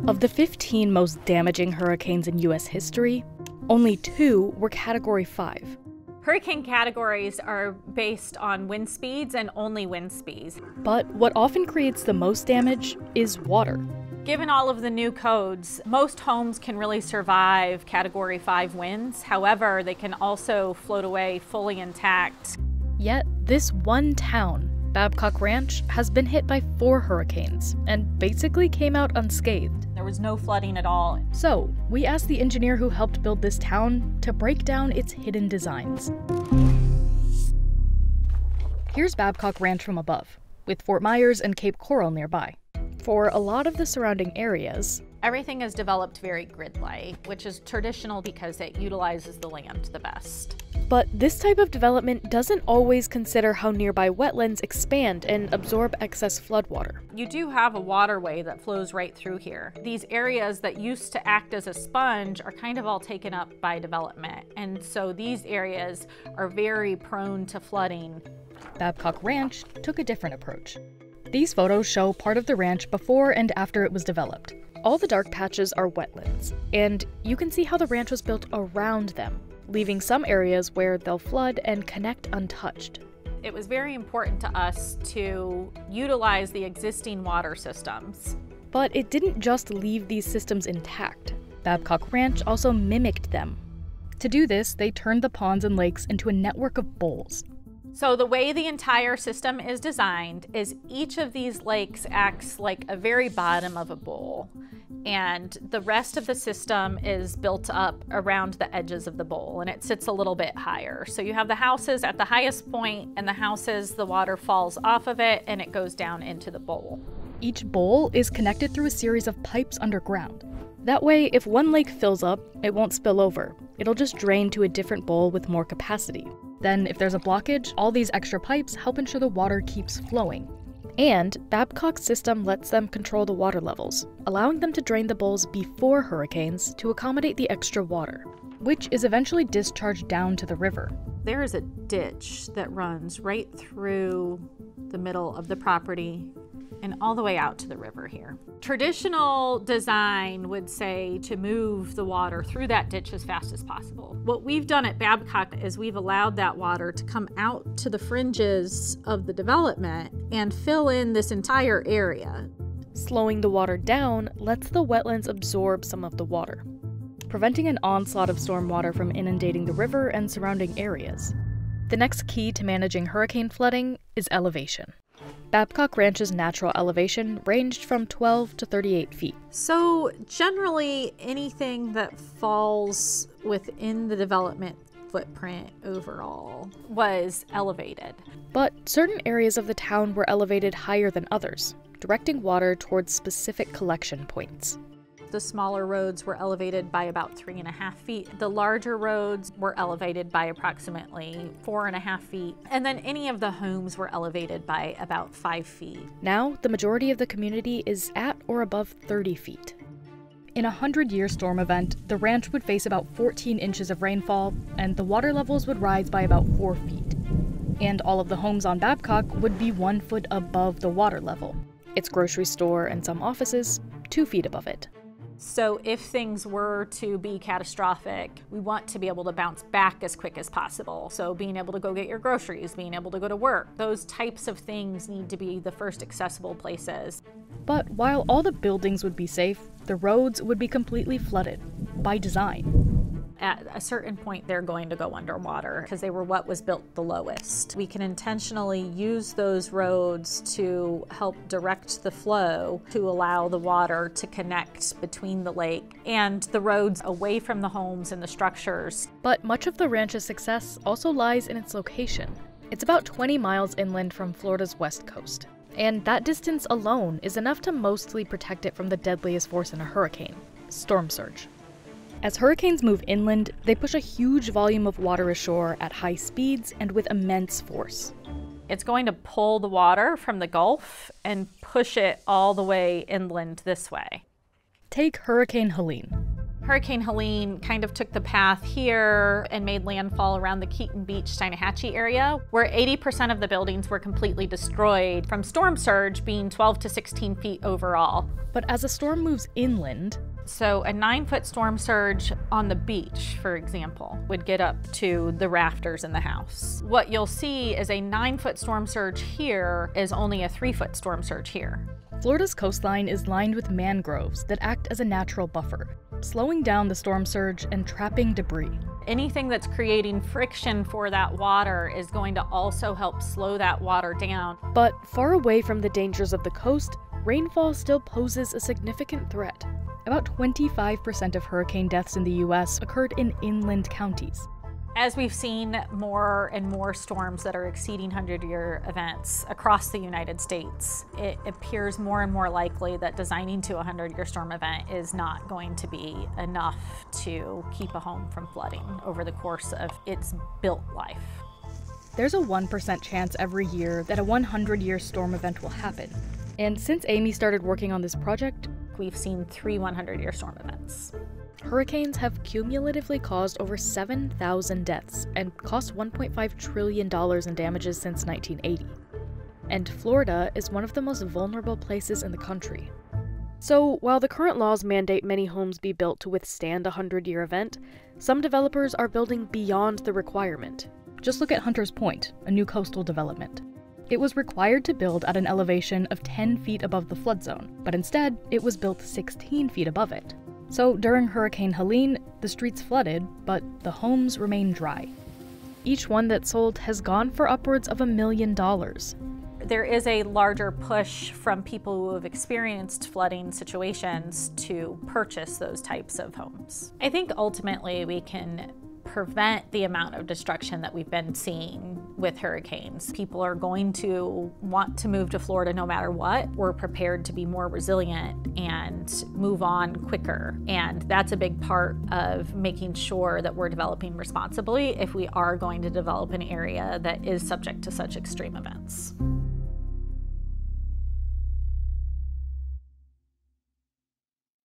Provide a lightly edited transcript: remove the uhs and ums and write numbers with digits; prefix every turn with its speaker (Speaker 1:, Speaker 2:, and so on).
Speaker 1: Of the 15 most damaging hurricanes in U.S. history, only 2 were Category 5.
Speaker 2: Hurricane categories are based on wind speeds and only wind speeds.
Speaker 1: But what often creates the most damage is water.
Speaker 2: Given all of the new codes, most homes can really survive Category 5 winds. However, they can also float away fully intact.
Speaker 1: Yet, this one town, Babcock Ranch, has been hit by 4 hurricanes and basically came out unscathed.
Speaker 2: There was no flooding at all.
Speaker 1: So, we asked the engineer who helped build this town to break down its hidden designs. Here's Babcock Ranch from above, with Fort Myers and Cape Coral nearby. For a lot of the surrounding areas,
Speaker 2: everything is developed very grid-like, which is traditional because it utilizes the land the best.
Speaker 1: But this type of development doesn't always consider how nearby wetlands expand and absorb excess floodwater.
Speaker 2: You do have a waterway that flows right through here. These areas that used to act as a sponge are kind of all taken up by development, and so these areas are very prone to flooding.
Speaker 1: Babcock Ranch took a different approach. These photos show part of the ranch before and after it was developed. All the dark patches are wetlands, and you can see how the ranch was built around them, leaving some areas where they'll flood and connect untouched.
Speaker 2: It was very important to us to utilize the existing water systems.
Speaker 1: But it didn't just leave these systems intact. Babcock Ranch also mimicked them. To do this, they turned the ponds and lakes into a network of bowls.
Speaker 2: So the way the entire system is designed is each of these lakes acts like a very bottom of a bowl, and the rest of the system is built up around the edges of the bowl, and it sits a little bit higher. So you have the houses at the highest point, and the houses, the water falls off of it and it goes down into the bowl.
Speaker 1: Each bowl is connected through a series of pipes underground. That way, if one lake fills up, it won't spill over. It'll just drain to a different bowl with more capacity. Then, if there's a blockage, all these extra pipes help ensure the water keeps flowing. And Babcock's system lets them control the water levels, allowing them to drain the bowls before hurricanes to accommodate the extra water, which is eventually discharged down to the river.
Speaker 2: There is a ditch that runs right through the middle of the property and all the way out to the river here. Traditional design would say to move the water through that ditch as fast as possible. What we've done at Babcock is we've allowed that water to come out to the fringes of the development and fill in this entire area.
Speaker 1: Slowing the water down lets the wetlands absorb some of the water, preventing an onslaught of stormwater from inundating the river and surrounding areas. The next key to managing hurricane flooding is elevation. Babcock Ranch's natural elevation ranged from 12 to 38 feet.
Speaker 2: So generally, anything that falls within the development footprint overall was elevated.
Speaker 1: But certain areas of the town were elevated higher than others, directing water towards specific collection points.
Speaker 2: The smaller roads were elevated by about 3.5 feet. The larger roads were elevated by approximately 4.5 feet. And then any of the homes were elevated by about 5 feet.
Speaker 1: Now, the majority of the community is at or above 30 feet. In a 100-year storm event, the ranch would face about 14 inches of rainfall, and the water levels would rise by about 4 feet. And all of the homes on Babcock would be 1 foot above the water level. Its grocery store and some offices, 2 feet above it.
Speaker 2: So if things were to be catastrophic, we want to be able to bounce back as quick as possible. So being able to go get your groceries, being able to go to work, those types of things need to be the first accessible places.
Speaker 1: But while all the buildings would be safe, the roads would be completely flooded, by design.
Speaker 2: At a certain point, they're going to go underwater because they were what was built the lowest. We can intentionally use those roads to help direct the flow to allow the water to connect between the lake and the roads away from the homes and the structures.
Speaker 1: But much of the ranch's success also lies in its location. It's about 20 miles inland from Florida's west coast. And that distance alone is enough to mostly protect it from the deadliest force in a hurricane, storm surge. As hurricanes move inland, they push a huge volume of water ashore at high speeds and with immense force.
Speaker 2: It's going to pull the water from the Gulf and push it all the way inland this way.
Speaker 1: Take Hurricane Helene.
Speaker 2: Hurricane Helene kind of took the path here and made landfall around the Keaton Beach, Steinhatchee area, where 80% of the buildings were completely destroyed from storm surge being 12 to 16 feet overall.
Speaker 1: But as a storm moves inland,
Speaker 2: so a 9-foot storm surge on the beach, for example, would get up to the rafters in the house. What you'll see is a 9-foot storm surge here is only a 3-foot storm surge here.
Speaker 1: Florida's coastline is lined with mangroves that act as a natural buffer, slowing down the storm surge and trapping debris.
Speaker 2: Anything that's creating friction for that water is going to also help slow that water down.
Speaker 1: But far away from the dangers of the coast, rainfall still poses a significant threat. About 25% of hurricane deaths in the U.S. occurred in inland counties.
Speaker 2: As we've seen more and more storms that are exceeding 100-year events across the United States, it appears more and more likely that designing to a 100-year storm event is not going to be enough to keep a home from flooding over the course of its built life.
Speaker 1: There's a 1% chance every year that a 100-year storm event will happen. And since Amy started working on this project,
Speaker 2: we've seen 3 100-year storm events.
Speaker 1: Hurricanes have cumulatively caused over 7,000 deaths and cost $1.5 trillion in damages since 1980. And Florida is one of the most vulnerable places in the country. So, while the current laws mandate many homes be built to withstand a 100-year event, some developers are building beyond the requirement. Just look at Hunters Point, a new coastal development. It was required to build at an elevation of 10 feet above the flood zone, but instead, it was built 16 feet above it. So during Hurricane Helene, the streets flooded, but the homes remained dry. Each one that sold has gone for upwards of $1 million.
Speaker 2: There is a larger push from people who have experienced flooding situations to purchase those types of homes. I think ultimately we can prevent the amount of destruction that we've been seeing with hurricanes. People are going to want to move to Florida no matter what. We're prepared to be more resilient and move on quicker. And that's a big part of making sure that we're developing responsibly if we are going to develop an area that is subject to such extreme events.